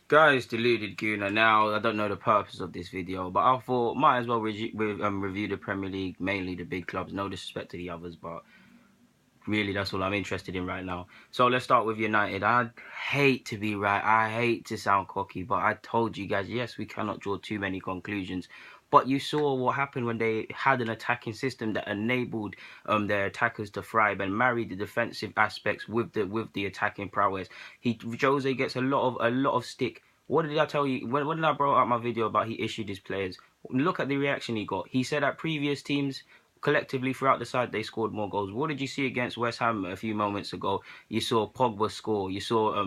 Guys, deluded Gooner. Now, I don't know the purpose of this video, but I thought might as well review the Premier League, mainly the big clubs. No disrespect to the others, but really that's all I'm interested in right now. So let's start with United. I hate to be right. I hate to sound cocky, but I told you guys, yes, we cannot draw too many conclusions. But you saw what happened when they had an attacking system that enabled their attackers to thrive and married the defensive aspects with the attacking prowess. Jose gets a lot of stick. What did I tell you when did I brought out my video about he issued his players? Look at the reaction he got. He said that previous teams collectively throughout the side they scored more goals. What did you see against West Ham a few moments ago? You saw Pogba score. You saw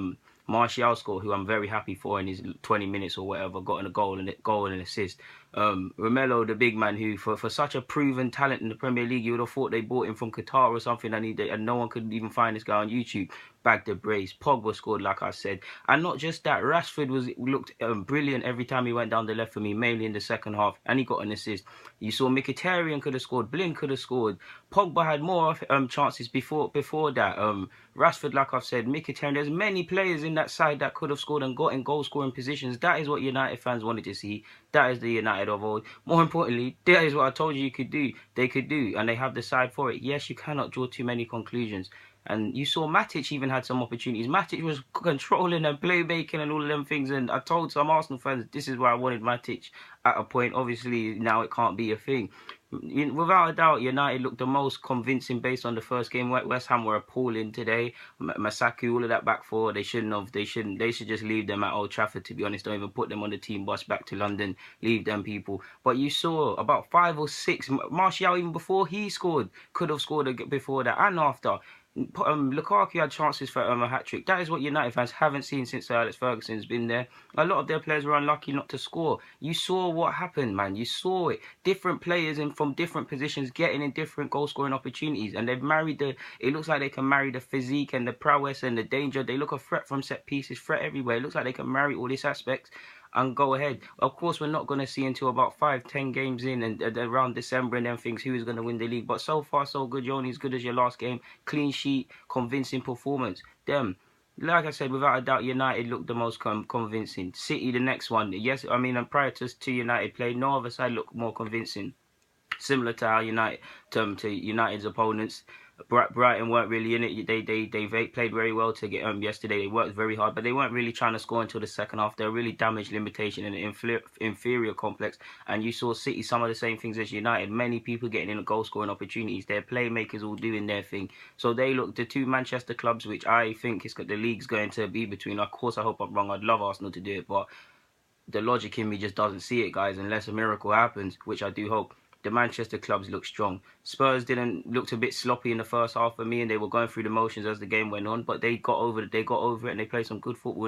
Martial score, who I'm very happy for in his 20 minutes or whatever, got in a goal and an assist. Romelu, the big man, who for such a proven talent in the Premier League, you would have thought they bought him from Qatar or something, and no one could even find this guy on YouTube. Bagged the brace. Pogba scored, like I said, and not just that. Rashford looked brilliant every time he went down the left for me, mainly in the second half, and he got an assist. You saw Mkhitaryan could have scored. Blind could have scored. Pogba had more chances before that. Rashford, like I've said, Mkhitaryan. There's many players in that side that could have scored and got in goal scoring positions. That is what United fans wanted to see. That is the United of old. More importantly, that is what I told you could do. They could do, and they have the side for it. Yes, you cannot draw too many conclusions. And you saw Matic even had some opportunities. Matic was controlling and playmaking and all of them things. And I told some Arsenal fans, this is where I wanted Matic at a point. Obviously, now it can't be a thing. Without a doubt, United looked the most convincing based on the first game. West Ham were appalling today. Masaku, all of that back four, they shouldn't have. They should just leave them at Old Trafford, to be honest. Don't even put them on the team bus back to London. Leave them people. But you saw about 5 or 6. Martial, even before he scored, could have scored before that and after. Lukaku had chances for a hat-trick. That is what United fans haven't seen since Sir Alex Ferguson's been there. A lot of their players were unlucky not to score. You saw what happened, man. You saw it. Different players from different positions getting in different goal-scoring opportunities. And they've married it looks like they can marry the physique and the prowess and the danger. They look a threat from set pieces, threat everywhere. It looks like they can marry all these aspects and go ahead. Of course, we're not going to see until about 5-10 games in and around December and then things who is going to win the league. But so far, so good. You're only as good as your last game. Clean sheet, convincing performance. Like I said, without a doubt, United looked the most convincing. City, the next one. Yes, I mean, prior to United play, no other side looked more convincing. Similar to how United's opponents. Brighton weren't really in it. They played very well to get yesterday. They worked very hard, but they weren't really trying to score until the second half. They were really damaged, limitation, and inferior complex. And you saw City some of the same things as United. Many people getting in goal scoring opportunities. Their playmakers all doing their thing. So they look the two Manchester clubs, which I think the league's going to be between. Of course, I hope I'm wrong. I'd love Arsenal to do it, but the logic in me just doesn't see it, guys, unless a miracle happens, which I do hope. The Manchester clubs look strong. Spurs looked a bit sloppy in the first half for me, and they were going through the motions as the game went on. But they got over it. They got over it, and they played some good football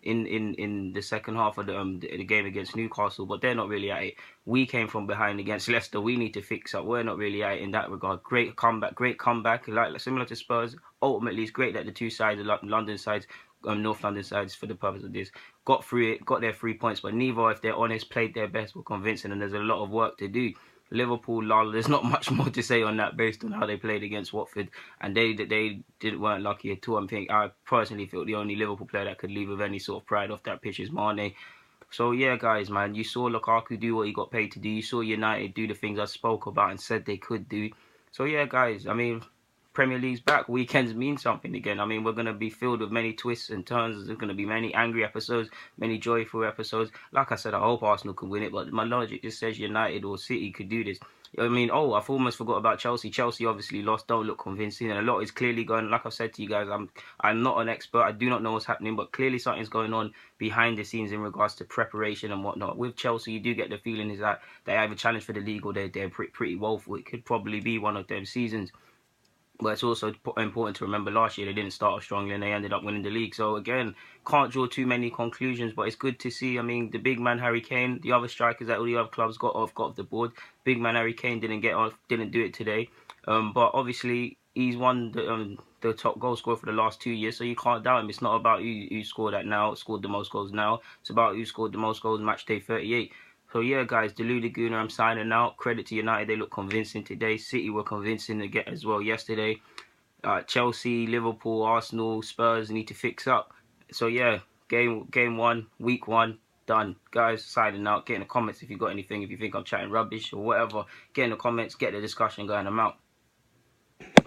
in the second half of the game against Newcastle. But they're not really at it. We came from behind against Leicester. We need to fix up. We're not really at it in that regard. Great comeback, like similar to Spurs. Ultimately, it's great that the two sides, the London sides, North London sides, for the purpose of this, got through it, got their 3 points. But neither, if they're honest, played their best, were convincing, and there's a lot of work to do. Liverpool, there's not much more to say on that based on how they played against Watford, and they weren't lucky at all. I personally feel the only Liverpool player that could leave with any sort of pride off that pitch is Mane. So yeah, guys, man, you saw Lukaku do what he got paid to do. You saw United do the things I spoke about and said they could do. So yeah, guys, I mean, Premier League's back. Weekends mean something again. I mean, we're going to be filled with many twists and turns. There's going to be many angry episodes, many joyful episodes. Like I said, I hope Arsenal can win it, but my logic just says United or City could do this. I mean, I've almost forgot about Chelsea. Chelsea obviously lost, don't look convincing, and a lot is clearly going. Like I've said to you guys, I'm not an expert. I do not know what's happening, but clearly something's going on behind the scenes in regards to preparation and whatnot. With Chelsea, you do get the feeling is that they either challenge for the league or they're pretty woeful. It could probably be one of them seasons. But it's also important to remember last year they didn't start off strongly and they ended up winning the league. So again, can't draw too many conclusions, but it's good to see. I mean, the big man Harry Kane, the other strikers that all the other clubs got off the board. Big man Harry Kane didn't do it today. But obviously he's won the top goal scorer for the last 2 years, so you can't doubt him. It's not about who scored the most goals now. It's about who scored the most goals match day 38. So yeah, guys, deluded Gooner, I'm signing out. Credit to United, they look convincing today. City were convincing to get as well yesterday. Chelsea, Liverpool, Arsenal, Spurs need to fix up. So yeah, Game 1, week 1, done. Guys, signing out. Get in the comments if you got anything. If you think I'm chatting rubbish or whatever, get in the comments. Get the discussion going. I'm out.